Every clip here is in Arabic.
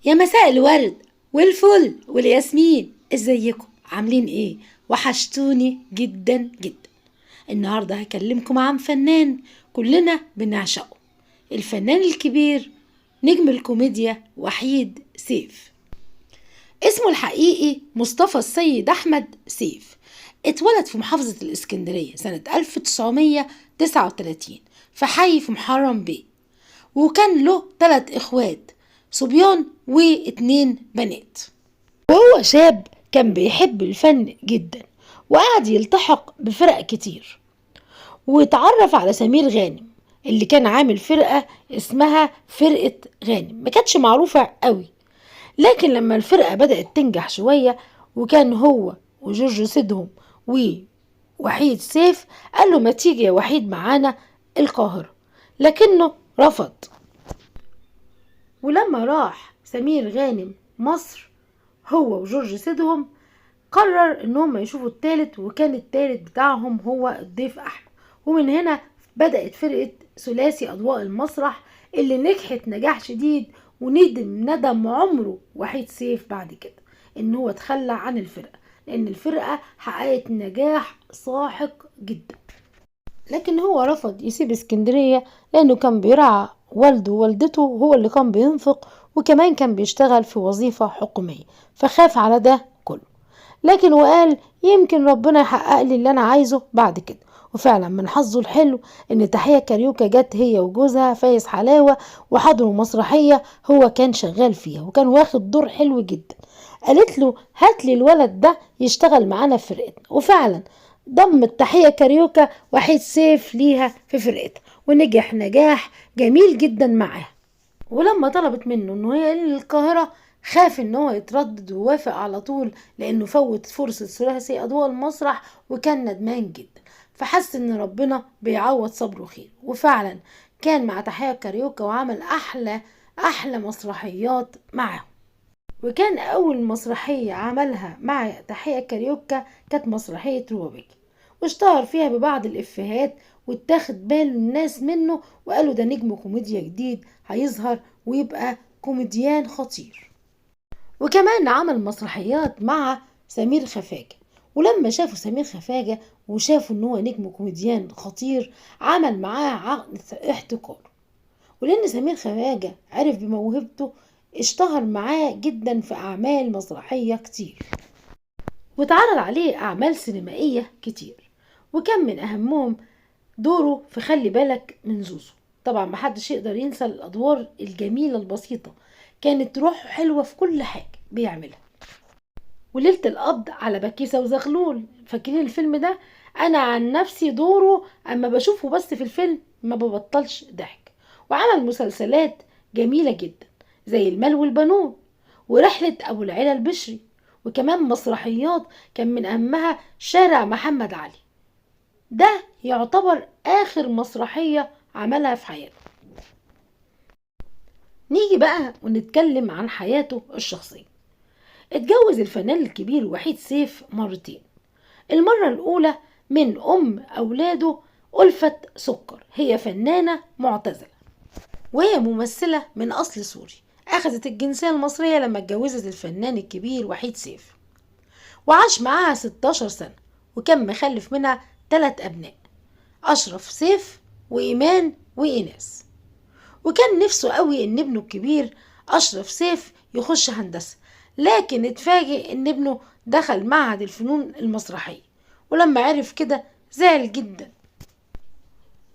يا مساء الورد والفل والياسمين، ازيكم؟ عاملين ايه؟ وحشتوني جدا جدا. النهارده هكلمكم عن فنان كلنا بنعشقه، الفنان الكبير نجم الكوميديا وحيد سيف. اسمه الحقيقي مصطفى السيد أحمد سيف. اتولد في محافظة الإسكندرية سنة 1939 في حي في محرم بيه، وكان له 3 اخوات صبيان و2 بنات. وهو شاب كان بيحب الفن جدا، وقعد يلتحق بفرق كتير، واتعرف على سمير غانم اللي كان عامل فرقة اسمها فرقة غانم. ما كانتش معروفة قوي، لكن لما الفرقة بدأت تنجح شوية وكان هو وجورج سيدهم ووحيد سيف، قال له ما تيجي يا وحيد معانا القاهرة، لكنه رفض. ولما راح سمير غانم مصر هو وجورج سيدهم، قرر انهم يشوفوا التالت، وكان التالت بتاعهم هو الضيف احمد. ومن هنا بدأت فرقة ثلاثي اضواء المسرح اللي نجحت نجاح شديد، ندم عمره وحيد سيف بعد كده ان هو تخلى عن الفرقة، لان الفرقة حققت نجاح ساحق جدا. لكن هو رفض يسيب اسكندرية لأنه كان بيرعى والده ووالدته، هو اللي كان بينفق، وكمان كان بيشتغل في وظيفة حكومية، فخاف على ده كله. لكن وقال يمكن ربنا يحقق لي اللي أنا عايزه بعد كده. وفعلا من حظه الحلو ان تحية كاريوكا جت هي وجوزها فايز حلاوة وحضروا مسرحية هو كان شغال فيها، وكان واخد دور حلو جدا. قالت له هات لي الولد ده يشتغل معانا في فرقتنا، وفعلا ضم التحية كاريوكا وحيد سيف ليها في فرقتها، ونجح نجاح جميل جدا معاها. ولما طلبت منه انه هي للقاهرة، خاف ان هو يتردد ووافق على طول، لانه فوت فرصة ثلاثي اضواء المسرح وكان ندمان جدا. فحس ان ربنا بيعوض صبره خير، وفعلا كان مع تحية كاريوكا وعمل احلى مسرحيات معاهم. وكان أول مسرحية عملها مع تحية كاريوكا كانت مسرحية روبيكي، واشتهر فيها ببعض الإفيهات، واتاخد باله الناس منه وقالوا ده نجم كوميديا جديد هيظهر ويبقى كوميديان خطير. وكمان عمل مسرحيات مع سمير خفاجة، ولما شافوا سمير خفاجة وشافوا ان هو نجم كوميديان خطير، عمل معاه عقد احتكار. ولأن سمير خفاجة عرف بموهبته، اشتهر معاه جدا في أعمال مسرحية كتير، واتعرض عليه أعمال سينمائية كتير، وكان من أهمهم دوره في خلي بالك من زوزو. طبعا محدش يقدر ينسى الأدوار الجميلة البسيطة، كانت روحه حلوة في كل حاجة بيعملها. وليلة القبض على بكيسة وزغلول، فاكرين الفيلم ده؟ أنا عن نفسي دوره أما بشوفه بس في الفيلم ما ببطلش ضحك. وعمل مسلسلات جميلة جدا زي المال والبنون ورحلة أبو العلا البشري، وكمان مسرحيات كان من أهمها شارع محمد علي. ده يعتبر آخر مسرحية عملها في حياته. نيجي بقى ونتكلم عن حياته الشخصية. اتجوز الفنان الكبير وحيد سيف مرتين. المرة الأولى من أم أولاده ألفت سكر، هي فنانة معتزلة وهي ممثلة من أصل سوري، أخذت الجنسية المصرية لما اتجوزت الفنان الكبير وحيد سيف، وعاش معاها 16 سنة، وكان مخلف منها 3 أبناء، أشرف سيف وإيمان وإيناس. وكان نفسه قوي إن ابنه الكبير أشرف سيف يخش هندسة، لكن اتفاجئ إن ابنه دخل معهد الفنون المسرحية، ولما عرف كده زعل جدا.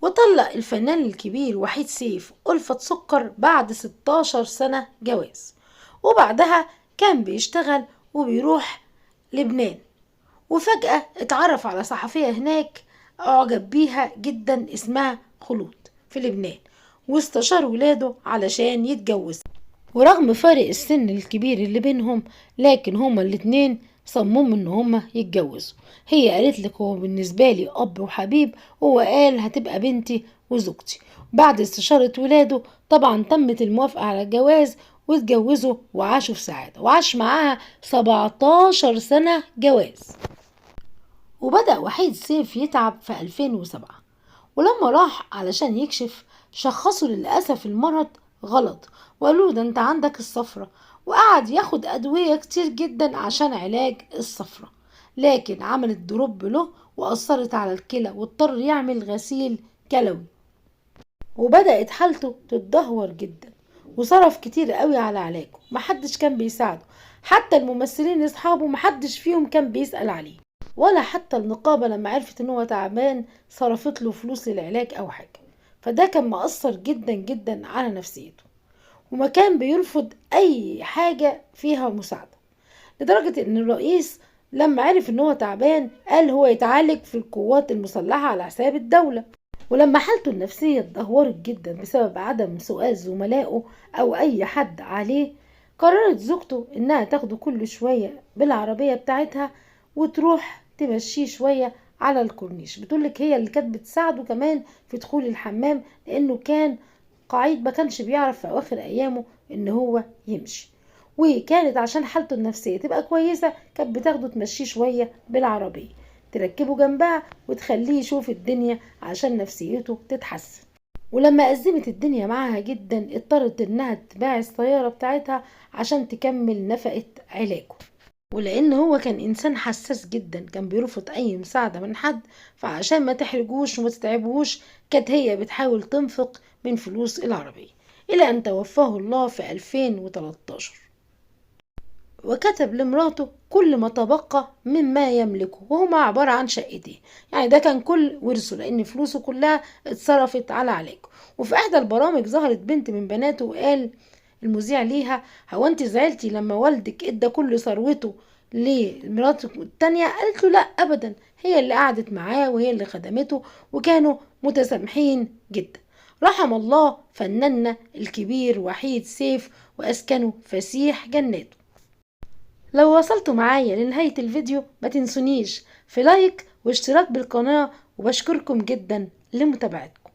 وطلق الفنان الكبير وحيد سيف ألفت سكر بعد 16 سنة جواز، وبعدها كان بيشتغل وبيروح لبنان، وفجأة اتعرف على صحفية هناك أعجب بيها جدا اسمها خلود في لبنان، واستشار ولاده علشان يتجوز. ورغم فارق السن الكبير اللي بينهم، لكن هما الاتنين صمموا ان هما يتجوزوا. هي قالت لك هو بالنسبة لي اب وحبيب، هو قال هتبقى بنتي وزوجتي. بعد استشارة ولاده طبعا تمت الموافقة على الجواز، واتجوزوا وعاشوا في سعادة، وعاش معاها 17 سنة جواز. وبدأ وحيد سيف يتعب في 2007، ولما راح علشان يكشف شخصوا للأسف المرض غلط، وقالوا له ده انت عندك الصفرة، وقعد ياخد أدوية كتير جدا عشان علاج الصفرة، لكن عملت دروب له وأثرت على الكلى واضطر يعمل غسيل كلوي، وبدأت حالته تتدهور جدا، وصرف كتير قوي على علاجه، محدش كان بيساعده، حتى الممثلين اصحابه محدش فيهم كان بيسأل عليه، ولا حتى النقابة لما عرفت ان هو تعبان صرفت له فلوس للعلاج او حاجة. فده كان مؤثر جدا جدا على نفسيته، وما كان بيرفض اي حاجة فيها مساعدة، لدرجة ان الرئيس لما عرف ان هو تعبان قال هو يتعالج في القوات المسلحة على حساب الدولة. ولما حالته النفسية اتدهورت جدا بسبب عدم سؤال زملائه أو أي حد عليه، قررت زوجته إنها تاخده كل شوية بالعربية بتاعتها وتروح تمشيه شوية على الكورنيش. بتقولك هي اللي كانت بتساعده كمان في دخول الحمام، لأنه كان قعيد ما كانش بيعرف في أواخر أيامه إن هو يمشي، وكانت عشان حالته النفسية تبقى كويسة كانت بتاخده تمشيه شوية بالعربية، تركبه جنبها وتخليه يشوف الدنيا عشان نفسيته تتحسن. ولما أزمت الدنيا معاها جدا اضطرت انها تبيع السيارة بتاعتها عشان تكمل نفقة علاجه. ولان هو كان انسان حساس جدا كان بيرفض اي مساعدة من حد، فعشان ما تحرجوش وما تتعبوش كانت هي بتحاول تنفق من فلوس العربية، الى ان توفاه الله في 2013. وكتب لمراته كل ما تبقى مما يملكه، وهما عبارة عن شقتين، يعني ده كان كل ورثه لأن فلوسه كلها اتصرفت على علاجه. وفي إحدى البرامج ظهرت بنت من بناته وقال المذيع ليها هو انت زعلتي لما والدك ادى كل ثروته لمراته التانية؟ قالت له لا أبدا، هي اللي قعدت معاه وهي اللي خدمته وكانوا متسامحين جدا. رحم الله فناننا الكبير وحيد سيف وأسكنه فسيح جناته. لو وصلتوا معايا لنهاية الفيديو ما تنسونيش في لايك واشتراك بالقناة، وبشكركم جدا لمتابعتكم.